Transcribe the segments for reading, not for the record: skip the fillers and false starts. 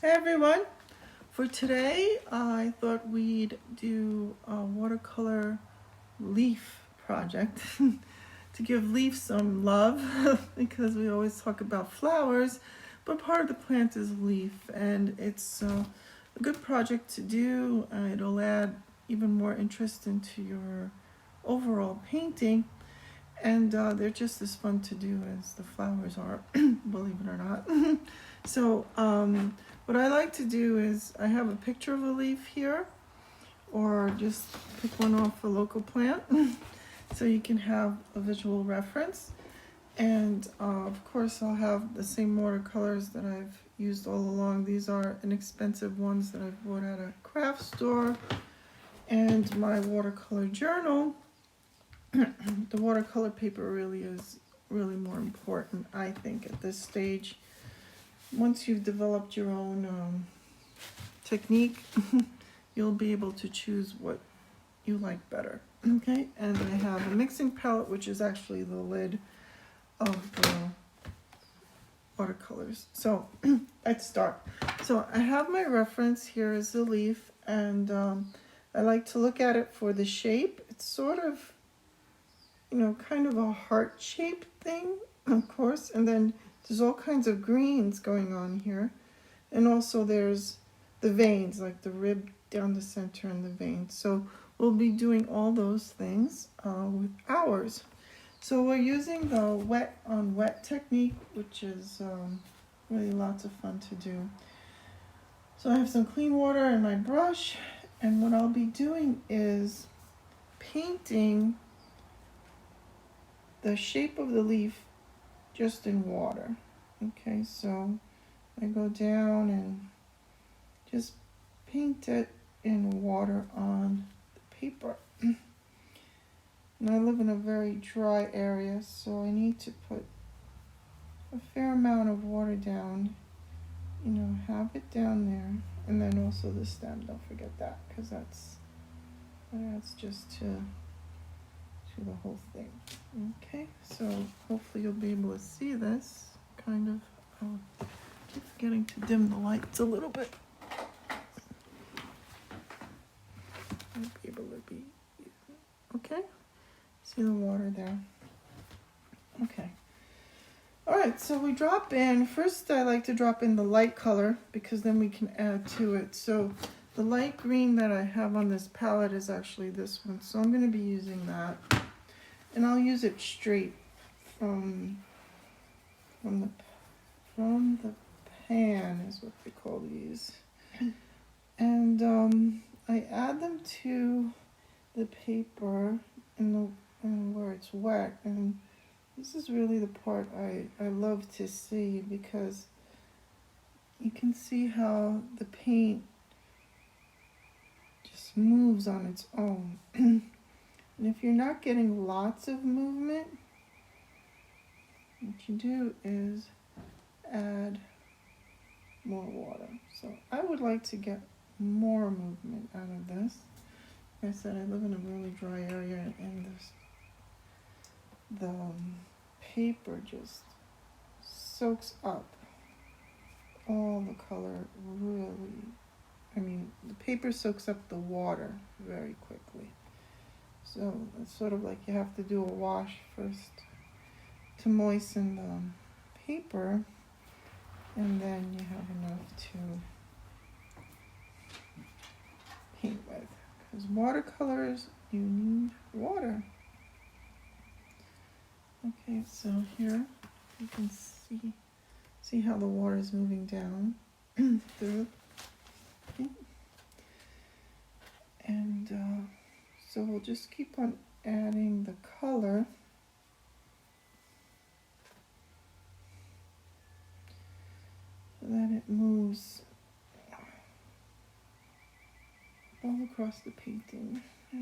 Hey everyone! For today, I thought we'd do a watercolor leaf project to give leaves some love because we always talk about flowers, but part of the plant is leaf, and it's a good project to do. It'll add even more interest into your overall painting, and they're just as fun to do as the flowers are, believe it or not. So what I like to do is I have a picture of a leaf here, or just pick one off a local plant so you can have a visual reference. And of course I'll have the same watercolors that I've used all along. These are inexpensive ones that I've bought at a craft store. And my watercolor journal. The watercolor paper really is more important, I think, at this stage. Once you've developed your own technique, you'll be able to choose what you like better. Okay, and I have a mixing palette, which is actually the lid of the watercolors. So let's start. So I have my reference here is the leaf, and I like to look at it for the shape. It's sort of, kind of a heart-shaped thing, of course, and then there's all kinds of greens going on here. And also there's the veins, like the rib down the center and the veins. So we'll be doing all those things with ours. So we're using the wet on wet technique, which is really lots of fun to do. So I have some clean water in my brush, and what I'll be doing is painting the shape of the leaf just in water. Okay, so I go down and just paint it in water on the paper. And I live in a very dry area, so I need to put a fair amount of water down, have it down there. And then also the stem, don't forget that, because that's just to the whole thing. Okay, so hopefully you'll be able to see this. Kind of, I'll keep forgetting to dim the lights a little bit. I'll be able to be, okay? See the water there. Okay. All right, so we drop in, first I like to drop in the light color because then we can add to it. So the light green that I have on this palette is actually this one. So I'm going to be using that. And I'll use it straight from the pan is what they call these. And I add them to the paper and where it's wet. And this is really the part I love to see, because you can see how the paint just moves on its own. And if you're not getting lots of movement, what you do is add more water. So I would like to get more movement out of this. Like I said, I live in a really dry area, and the paper just soaks up all the color really. The paper soaks up the water very quickly. So it's sort of like you have to do a wash first to moisten the paper, and then you have enough to paint with. Because watercolors, you need water. Okay, so here you can see how the water is moving down through. Okay. And so we'll just keep on adding the color. So that it moves all across the painting. Yeah.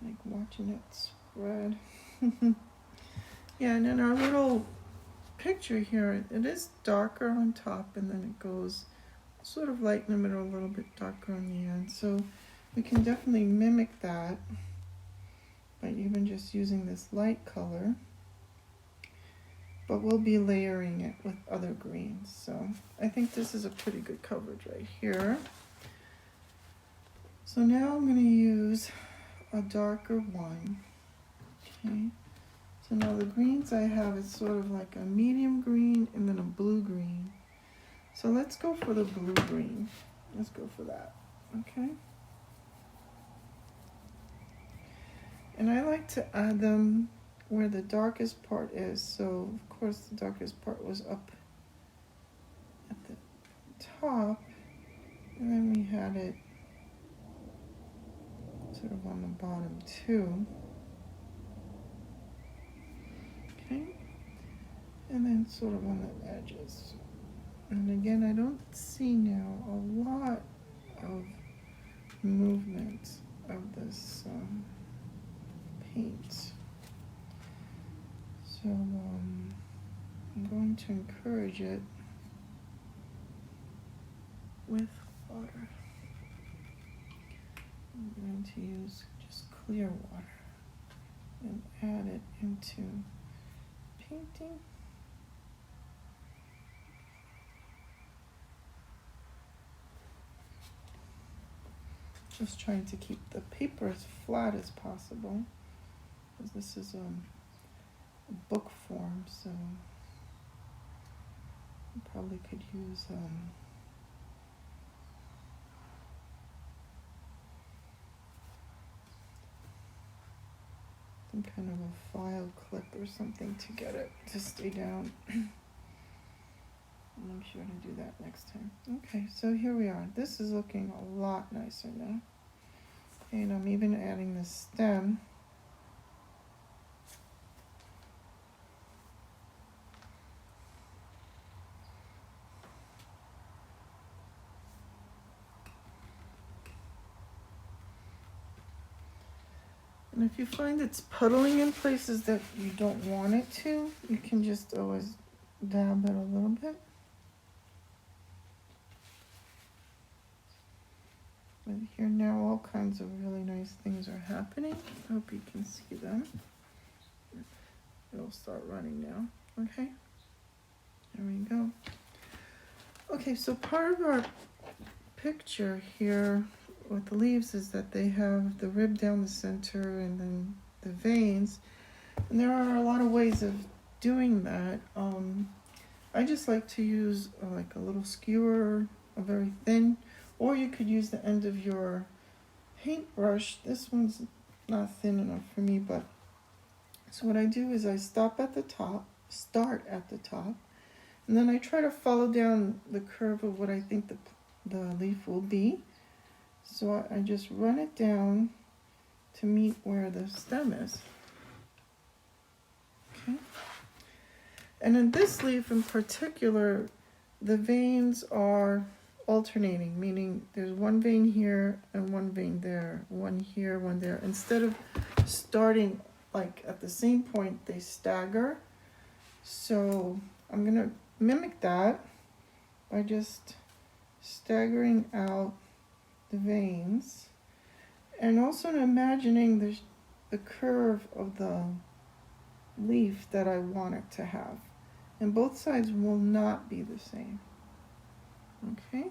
Like watching it spread. Yeah, and in our little picture here, it is darker on top, and then it goes sort of light in the middle, a little bit darker on the end. So we can definitely mimic that by even just using this light color, but we'll be layering it with other greens. So I think this is a pretty good coverage right here. So now I'm going to use a darker one. Okay. So now the greens I have is sort of like a medium green and then a blue green. So let's go for the blue green. Let's go for that. Okay. And I like to add them where the darkest part is. So of course the darkest part was up at the top, and then we had it sort of on the bottom too. Okay, and then sort of on the edges. And again, I don't see now a lot of movement of this paint. So I'm going to encourage it with water. I'm going to use just clear water and add it into painting. Just trying to keep the paper as flat as possible, because this is a book form, so you probably could use some kind of a file clip or something to get it to stay down. Make sure to do that next time. Okay, so here we are. This is looking a lot nicer now. And I'm even adding the stem. And if you find it's puddling in places that you don't want it to, you can just always dab it a little bit. But here now all kinds of really nice things are happening. I hope you can see them. It'll start running now. Okay, there we go. Okay, so part of our picture here with the leaves is that they have the rib down the center and then the veins. And there are a lot of ways of doing that. I just like to use like a little skewer, a very thin, or you could use the end of your paintbrush. This one's not thin enough for me, but so what I do is I start at the top, and then I try to follow down the curve of what I think the leaf will be. So I just run it down to meet where the stem is. Okay. And in this leaf in particular, the veins are alternating, meaning there's one vein here and one vein there, one here, one there. Instead of starting like at the same point, they stagger. So I'm going to mimic that by just staggering out the veins, and also imagining the curve of the leaf that I want it to have. And both sides will not be the same. Okay?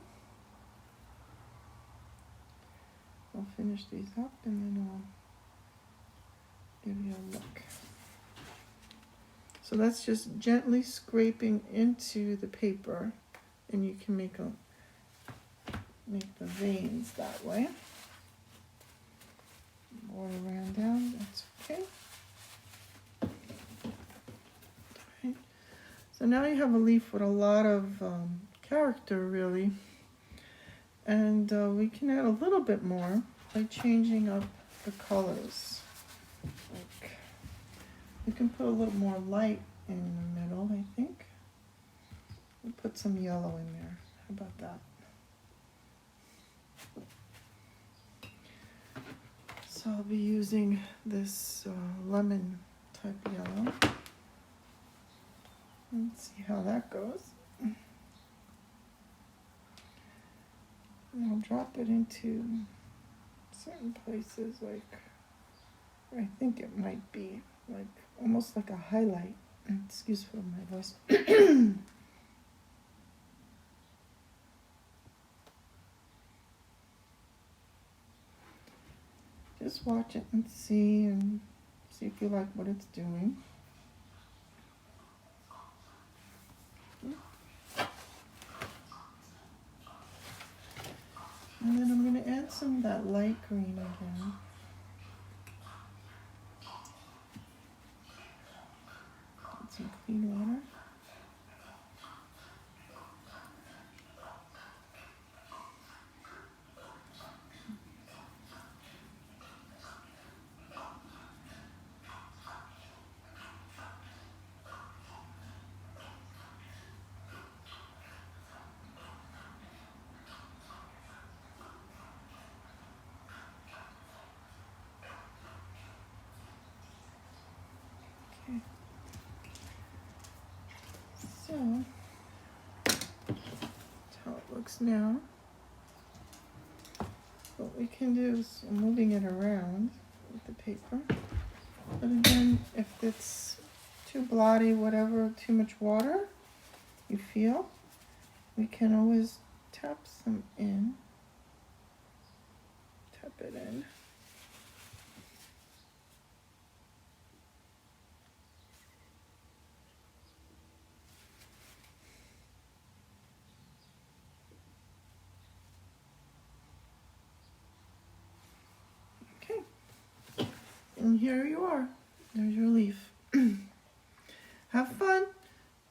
I'll finish these up and then I'll give you a look. So that's just gently scraping into the paper, and you can make the veins that way. Water ran down, that's okay. Okay. So now you have a leaf with a lot of character, really. And we can add a little bit more by changing up the colors. Like, we can put a little more light in the middle, I think. We'll put some yellow in there. How about that? So I'll be using this lemon type yellow. Let's see how that goes. And I'll drop it into certain places, like I think it might be like almost like a highlight. Excuse for my voice. Just watch it and see if you like what it's doing. And then I'm going to add some of that light green again. Add some clean water. Okay. So, that's how it looks now. What we can do is moving it around with the paper. But again, if it's too blotty, whatever, too much water you feel, we can always tap some in. Tap it in. Okay. And here you are. There's your leaf. Have fun.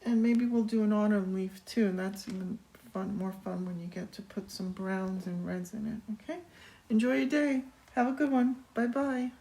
And maybe we'll do an autumn leaf too, and that's even fun, more fun when you get to put some browns and reds in it, okay? Enjoy your day. Have a good one. Bye-bye.